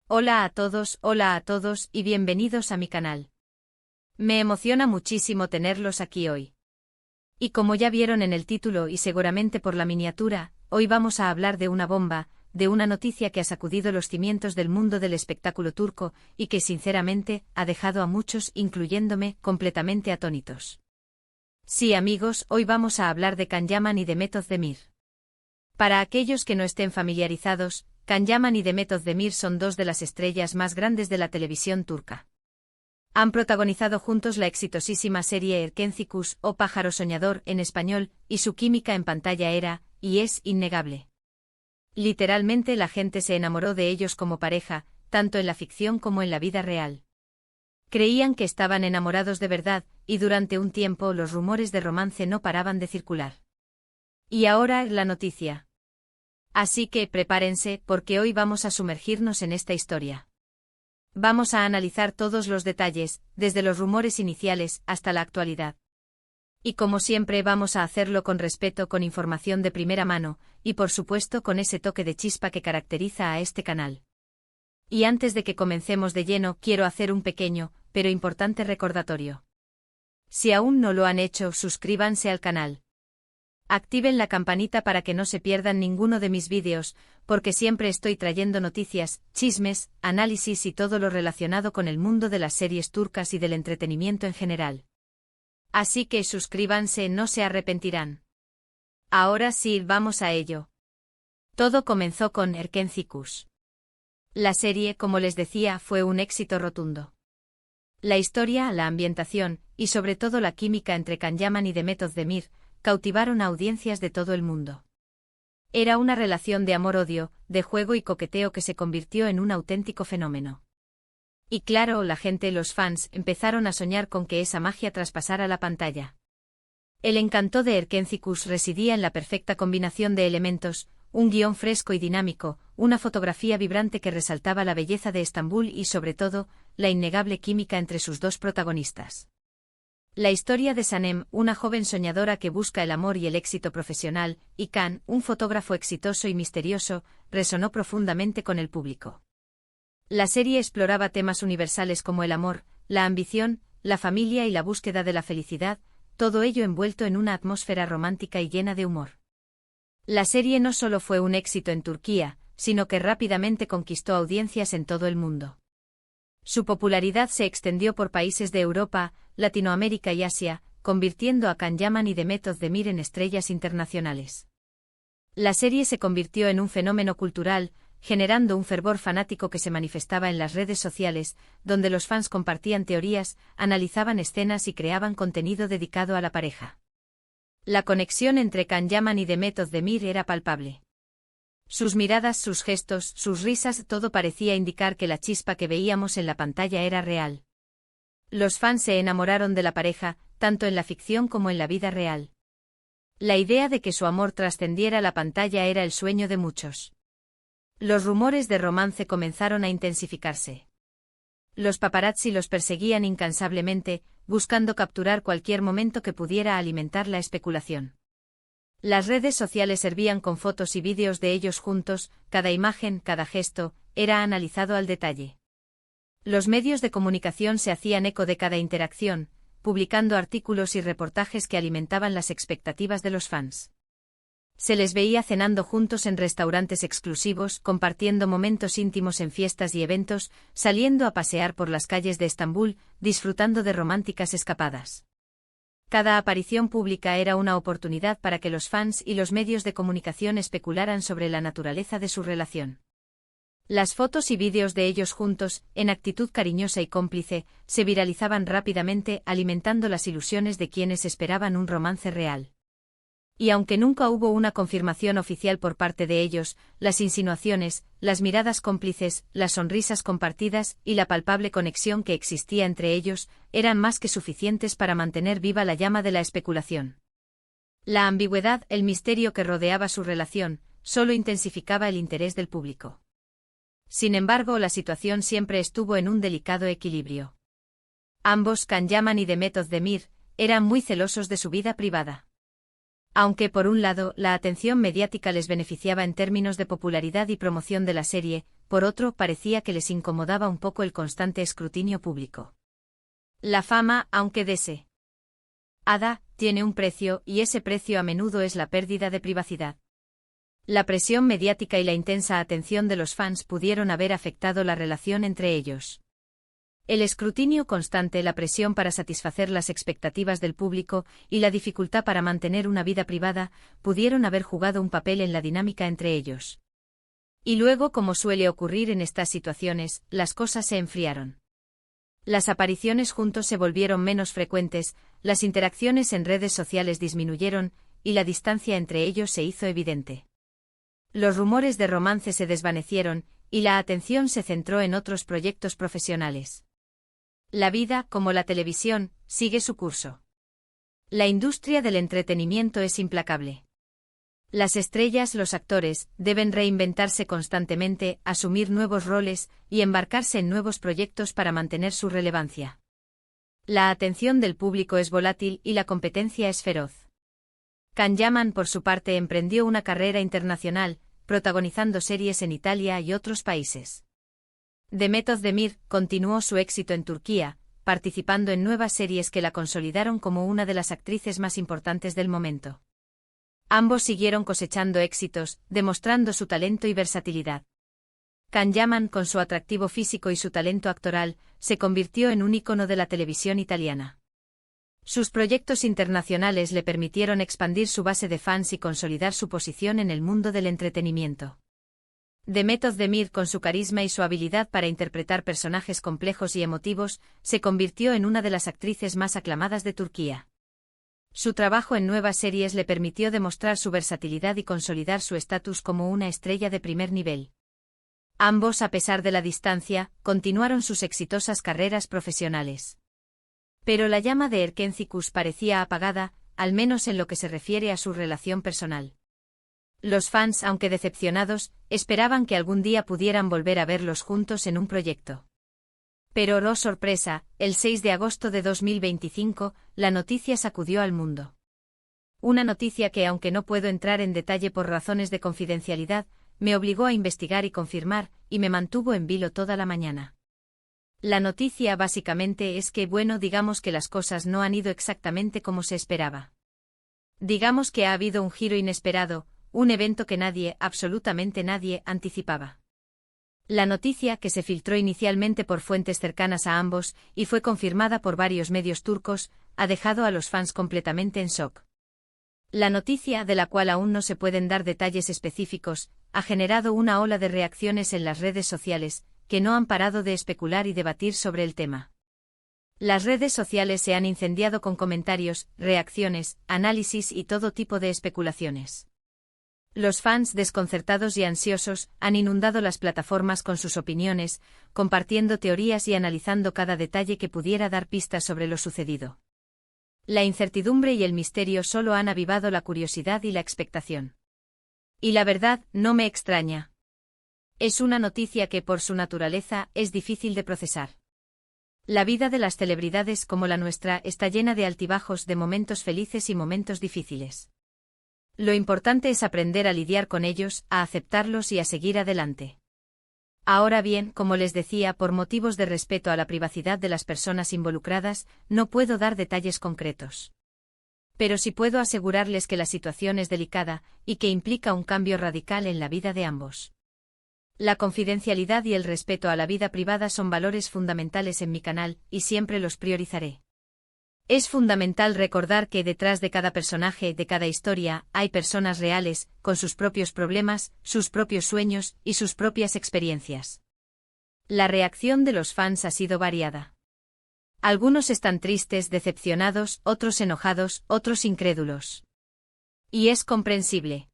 Hola a todos y bienvenidos a mi canal. Me emociona muchísimo tenerlos aquí hoy. Y como ya vieron en el título y seguramente por la miniatura, hoy vamos a hablar de una bomba, de una noticia que ha sacudido los cimientos del mundo del espectáculo turco y que sinceramente ha dejado a muchos, incluyéndome, completamente atónitos. Sí amigos, hoy vamos a hablar de Can Yaman y Demet Özdemir. Para aquellos que no estén familiarizados, Can Yaman y Demet Özdemir son dos de las estrellas más grandes de la televisión turca. Han protagonizado juntos la exitosísima serie Erkenci o Pájaro Soñador en español, y su química en pantalla era, y es, innegable. Literalmente la gente se enamoró de ellos como pareja, tanto en la ficción como en la vida real. Creían que estaban enamorados de verdad, y durante un tiempo los rumores de romance no paraban de circular. Y ahora la noticia. Así que prepárense, porque hoy vamos a sumergirnos en esta historia. Vamos a analizar todos los detalles, desde los rumores iniciales hasta la actualidad. Y como siempre vamos a hacerlo con respeto, con información de primera mano, y por supuesto con ese toque de chispa que caracteriza a este canal. Y antes de que comencemos de lleno, quiero hacer un pequeño, pero importante recordatorio. Si aún no lo han hecho, suscríbanse al canal. Activen la campanita para que no se pierdan ninguno de mis vídeos, porque siempre estoy trayendo noticias, chismes, análisis y todo lo relacionado con el mundo de las series turcas y del entretenimiento en general. Así que suscríbanse, no se arrepentirán. Ahora sí, vamos a ello. Todo comenzó con Erkenci. La serie, como les decía, fue un éxito rotundo. La historia, la ambientación, y sobre todo la química entre Can Yaman y Demet Özdemir, cautivaron a audiencias de todo el mundo. Era una relación de amor-odio, de juego y coqueteo que se convirtió en un auténtico fenómeno. Y claro, la gente, los fans, empezaron a soñar con que esa magia traspasara la pantalla. El encanto de Erkenci residía en la perfecta combinación de elementos, un guión fresco y dinámico, una fotografía vibrante que resaltaba la belleza de Estambul y sobre todo, la innegable química entre sus dos protagonistas. La historia de Sanem, una joven soñadora que busca el amor y el éxito profesional, y Can, un fotógrafo exitoso y misterioso, resonó profundamente con el público. La serie exploraba temas universales como el amor, la ambición, la familia y la búsqueda de la felicidad, todo ello envuelto en una atmósfera romántica y llena de humor. La serie no solo fue un éxito en Turquía, sino que rápidamente conquistó audiencias en todo el mundo. Su popularidad se extendió por países de Europa, Latinoamérica y Asia, convirtiendo a Can Yaman y Demet Özdemir en estrellas internacionales. La serie se convirtió en un fenómeno cultural, generando un fervor fanático que se manifestaba en las redes sociales, donde los fans compartían teorías, analizaban escenas y creaban contenido dedicado a la pareja. La conexión entre Can Yaman y Demet Özdemir era palpable. Sus miradas, sus gestos, sus risas, todo parecía indicar que la chispa que veíamos en la pantalla era real. Los fans se enamoraron de la pareja, tanto en la ficción como en la vida real. La idea de que su amor trascendiera la pantalla era el sueño de muchos. Los rumores de romance comenzaron a intensificarse. Los paparazzi los perseguían incansablemente, buscando capturar cualquier momento que pudiera alimentar la especulación. Las redes sociales servían con fotos y vídeos de ellos juntos, cada imagen, cada gesto, era analizado al detalle. Los medios de comunicación se hacían eco de cada interacción, publicando artículos y reportajes que alimentaban las expectativas de los fans. Se les veía cenando juntos en restaurantes exclusivos, compartiendo momentos íntimos en fiestas y eventos, saliendo a pasear por las calles de Estambul, disfrutando de románticas escapadas. Cada aparición pública era una oportunidad para que los fans y los medios de comunicación especularan sobre la naturaleza de su relación. Las fotos y vídeos de ellos juntos, en actitud cariñosa y cómplice, se viralizaban rápidamente, alimentando las ilusiones de quienes esperaban un romance real. Y aunque nunca hubo una confirmación oficial por parte de ellos, las insinuaciones, las miradas cómplices, las sonrisas compartidas y la palpable conexión que existía entre ellos, eran más que suficientes para mantener viva la llama de la especulación. La ambigüedad, el misterio que rodeaba su relación, solo intensificaba el interés del público. Sin embargo, la situación siempre estuvo en un delicado equilibrio. Ambos, Can Yaman y Demet Özdemir, eran muy celosos de su vida privada. Aunque por un lado, la atención mediática les beneficiaba en términos de popularidad y promoción de la serie, por otro parecía que les incomodaba un poco el constante escrutinio público. La fama, aunque deseada, tiene un precio, y ese precio a menudo es la pérdida de privacidad. La presión mediática y la intensa atención de los fans pudieron haber afectado la relación entre ellos. El escrutinio constante, la presión para satisfacer las expectativas del público y la dificultad para mantener una vida privada pudieron haber jugado un papel en la dinámica entre ellos. Y luego, como suele ocurrir en estas situaciones, las cosas se enfriaron. Las apariciones juntos se volvieron menos frecuentes, las interacciones en redes sociales disminuyeron, y la distancia entre ellos se hizo evidente. Los rumores de romance se desvanecieron, y la atención se centró en otros proyectos profesionales. La vida, como la televisión, sigue su curso. La industria del entretenimiento es implacable. Las estrellas, los actores, deben reinventarse constantemente, asumir nuevos roles y embarcarse en nuevos proyectos para mantener su relevancia. La atención del público es volátil y la competencia es feroz. Can Yaman, por su parte, emprendió una carrera internacional, protagonizando series en Italia y otros países. Demet Özdemir continuó su éxito en Turquía, participando en nuevas series que la consolidaron como una de las actrices más importantes del momento. Ambos siguieron cosechando éxitos, demostrando su talento y versatilidad. Can Yaman, con su atractivo físico y su talento actoral, se convirtió en un ícono de la televisión italiana. Sus proyectos internacionales le permitieron expandir su base de fans y consolidar su posición en el mundo del entretenimiento. Demet Özdemir, con su carisma y su habilidad para interpretar personajes complejos y emotivos, se convirtió en una de las actrices más aclamadas de Turquía. Su trabajo en nuevas series le permitió demostrar su versatilidad y consolidar su estatus como una estrella de primer nivel. Ambos, a pesar de la distancia, continuaron sus exitosas carreras profesionales. Pero la llama de Erkencikus parecía apagada, al menos en lo que se refiere a su relación personal. Los fans, aunque decepcionados, esperaban que algún día pudieran volver a verlos juntos en un proyecto. Pero, oh sorpresa, el 6 de agosto de 2025, la noticia sacudió al mundo. Una noticia que, aunque no puedo entrar en detalle por razones de confidencialidad, me obligó a investigar y confirmar, y me mantuvo en vilo toda la mañana. La noticia básicamente es que, digamos que las cosas no han ido exactamente como se esperaba. Digamos que ha habido un giro inesperado, un evento que nadie, absolutamente nadie, anticipaba. La noticia, que se filtró inicialmente por fuentes cercanas a ambos y fue confirmada por varios medios turcos, ha dejado a los fans completamente en shock. La noticia, de la cual aún no se pueden dar detalles específicos, ha generado una ola de reacciones en las redes sociales, que no han parado de especular y debatir sobre el tema. Las redes sociales se han incendiado con comentarios, reacciones, análisis y todo tipo de especulaciones. Los fans, desconcertados y ansiosos, han inundado las plataformas con sus opiniones, compartiendo teorías y analizando cada detalle que pudiera dar pistas sobre lo sucedido. La incertidumbre y el misterio solo han avivado la curiosidad y la expectación. Y la verdad, no me extraña. Es una noticia que, por su naturaleza, es difícil de procesar. La vida de las celebridades como la nuestra está llena de altibajos, de momentos felices y momentos difíciles. Lo importante es aprender a lidiar con ellos, a aceptarlos y a seguir adelante. Ahora bien, como les decía, por motivos de respeto a la privacidad de las personas involucradas, no puedo dar detalles concretos. Pero sí puedo asegurarles que la situación es delicada, y que implica un cambio radical en la vida de ambos. La confidencialidad y el respeto a la vida privada son valores fundamentales en mi canal, y siempre los priorizaré. Es fundamental recordar que detrás de cada personaje, de cada historia, hay personas reales, con sus propios problemas, sus propios sueños y sus propias experiencias. La reacción de los fans ha sido variada. Algunos están tristes, decepcionados, otros enojados, otros incrédulos. Y es comprensible.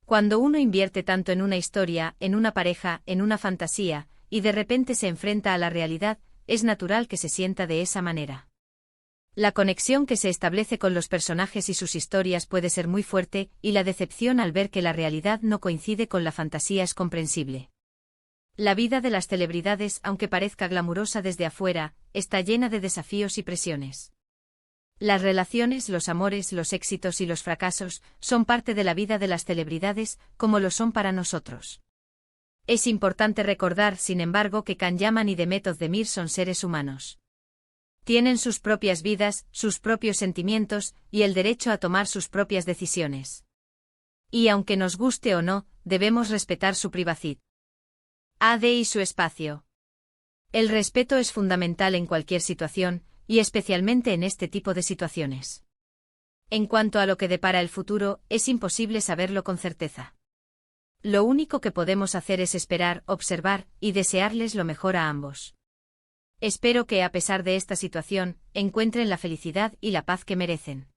Cuando uno invierte tanto en una historia, en una pareja, en una fantasía, y de repente se enfrenta a la realidad, es natural que se sienta de esa manera. La conexión que se establece con los personajes y sus historias puede ser muy fuerte, y la decepción al ver que la realidad no coincide con la fantasía es comprensible. La vida de las celebridades, aunque parezca glamurosa desde afuera, está llena de desafíos y presiones. Las relaciones, los amores, los éxitos y los fracasos son parte de la vida de las celebridades, como lo son para nosotros. Es importante recordar, sin embargo, que Can Yaman y Demet Özdemir son seres humanos. Tienen sus propias vidas, sus propios sentimientos, y el derecho a tomar sus propias decisiones. Y aunque nos guste o no, debemos respetar su privacidad y su espacio. El respeto es fundamental en cualquier situación, y especialmente en este tipo de situaciones. En cuanto a lo que depara el futuro, es imposible saberlo con certeza. Lo único que podemos hacer es esperar, observar, y desearles lo mejor a ambos. Espero que, a pesar de esta situación, encuentren la felicidad y la paz que merecen.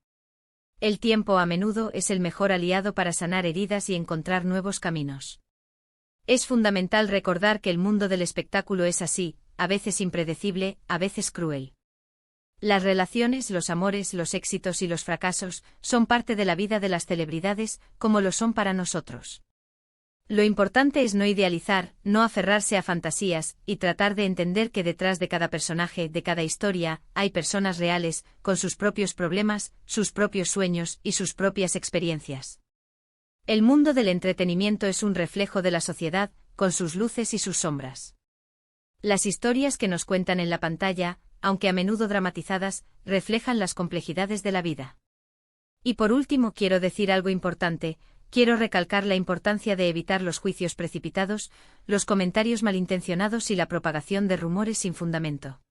El tiempo a menudo es el mejor aliado para sanar heridas y encontrar nuevos caminos. Es fundamental recordar que el mundo del espectáculo es así, a veces impredecible, a veces cruel. Las relaciones, los amores, los éxitos y los fracasos son parte de la vida de las celebridades, como lo son para nosotros. Lo importante es no idealizar, no aferrarse a fantasías, y tratar de entender que detrás de cada personaje, de cada historia, hay personas reales, con sus propios problemas, sus propios sueños y sus propias experiencias. El mundo del entretenimiento es un reflejo de la sociedad, con sus luces y sus sombras. Las historias que nos cuentan en la pantalla, aunque a menudo dramatizadas, reflejan las complejidades de la vida. Y por último quiero decir algo importante. Quiero recalcar la importancia de evitar los juicios precipitados, los comentarios malintencionados y la propagación de rumores sin fundamento.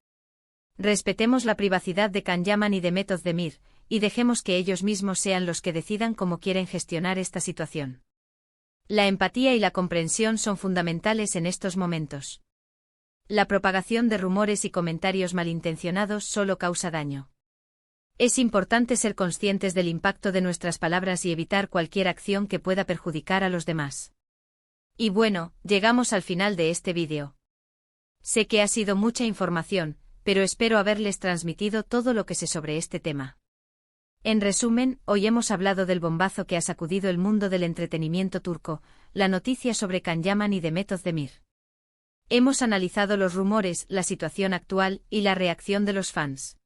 Respetemos la privacidad de Can Yaman y Demet Özdemir, y dejemos que ellos mismos sean los que decidan cómo quieren gestionar esta situación. La empatía y la comprensión son fundamentales en estos momentos. La propagación de rumores y comentarios malintencionados solo causa daño. Es importante ser conscientes del impacto de nuestras palabras y evitar cualquier acción que pueda perjudicar a los demás. Y bueno, llegamos al final de este vídeo. Sé que ha sido mucha información, pero espero haberles transmitido todo lo que sé sobre este tema. En resumen, hoy hemos hablado del bombazo que ha sacudido el mundo del entretenimiento turco, la noticia sobre Can Yaman y Demet Özdemir. Hemos analizado los rumores, la situación actual y la reacción de los fans.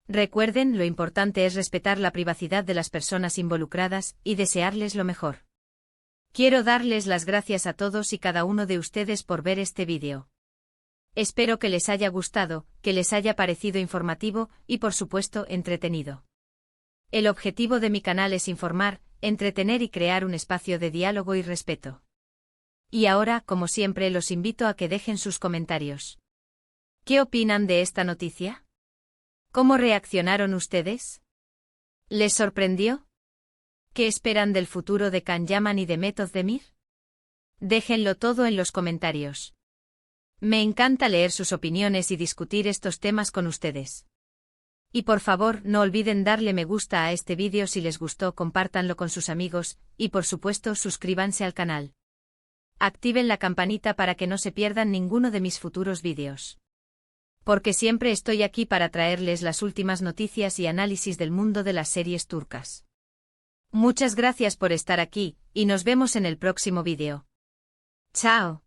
Recuerden, lo importante es respetar la privacidad de las personas involucradas y desearles lo mejor. Quiero darles las gracias a todos y cada uno de ustedes por ver este vídeo. Espero que les haya gustado, que les haya parecido informativo y por supuesto entretenido. El objetivo de mi canal es informar, entretener y crear un espacio de diálogo y respeto. Y ahora, como siempre, los invito a que dejen sus comentarios. ¿Qué opinan de esta noticia? ¿Cómo reaccionaron ustedes? ¿Les sorprendió? ¿Qué esperan del futuro de Can Yaman y Demet Özdemir? Déjenlo todo en los comentarios. Me encanta leer sus opiniones y discutir estos temas con ustedes. Y por favor, no olviden darle me gusta a este vídeo si les gustó, compártanlo con sus amigos, y por supuesto suscríbanse al canal. Activen la campanita para que no se pierdan ninguno de mis futuros vídeos. Porque siempre estoy aquí para traerles las últimas noticias y análisis del mundo de las series turcas. Muchas gracias por estar aquí, y nos vemos en el próximo vídeo. ¡Chao!